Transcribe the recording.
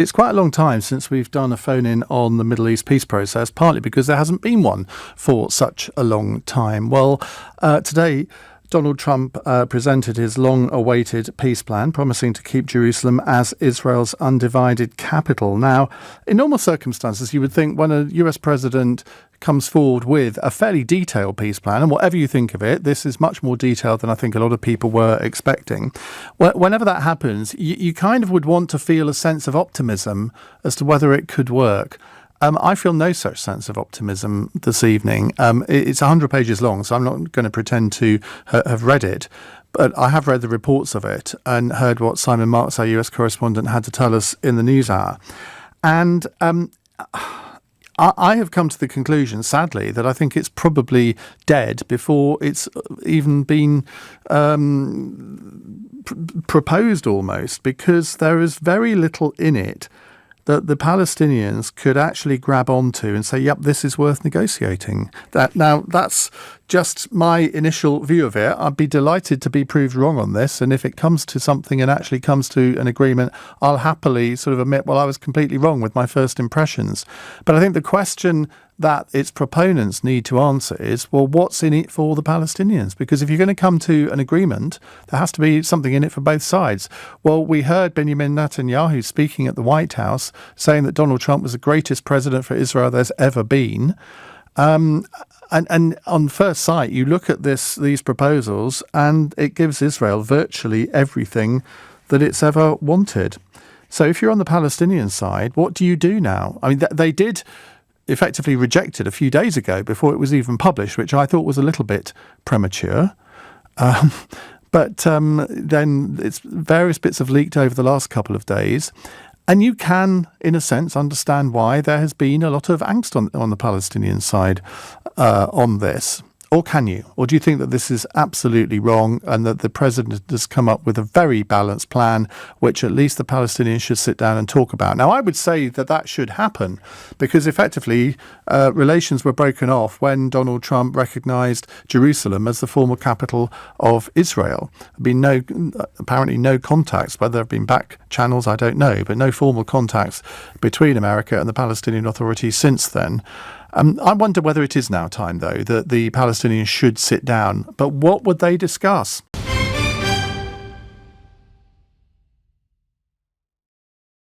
It's quite a long time since we've done a phone-in on the Middle East peace process, partly because there hasn't been one for such a long time. Well, today, Donald Trump presented his long-awaited peace plan, promising to keep Jerusalem as Israel's undivided capital. Now, in normal circumstances, you would think when a US president comes forward with a fairly detailed peace plan, and whatever you think of it, this is much more detailed than I think a lot of people were expecting. Whenever that happens, you kind of would want to feel a sense of optimism as to whether it could work. I feel no such sense of optimism this evening. It's 100 pages long, so I'm not going to pretend to have read it. But I have read the reports of it and heard what Simon Marks, our US correspondent, had to tell us in the news hour. And I have come to the conclusion, sadly, that I think it's probably dead before it's even been proposed almost, because there is very little in it that the Palestinians could actually grab onto and say, yep, this is worth negotiating. Now, that's just my initial view of it. I'd be delighted to be proved wrong on this. And if it comes to something and actually comes to an agreement, I'll happily sort of admit, well, I was completely wrong with my first impressions. But I think the question that its proponents need to answer is, well, what's in it for the Palestinians? Because if you're going to come to an agreement, there has to be something in it for both sides. Well, we heard Benjamin Netanyahu speaking at the White House saying that Donald Trump was the greatest president for Israel there's ever been. And on first sight, you look at these proposals and it gives Israel virtually everything that it's ever wanted. So if you're on the Palestinian side, what do you do now? I mean, they did effectively reject it a few days ago before it was even published, which I thought was a little bit premature. But then various bits have leaked over the last couple of days. And you can, in a sense, understand why there has been a lot of angst on the Palestinian side on this. Or can you? Or do you think that this is absolutely wrong and that the president has come up with a very balanced plan, which at least the Palestinians should sit down and talk about? Now, I would say that should happen because effectively relations were broken off when Donald Trump recognised Jerusalem as the former capital of Israel. There have been apparently no contacts, whether there have been back channels, I don't know, but no formal contacts between America and the Palestinian Authority since then. I wonder whether it is now time, though, that the Palestinians should sit down. But what would they discuss?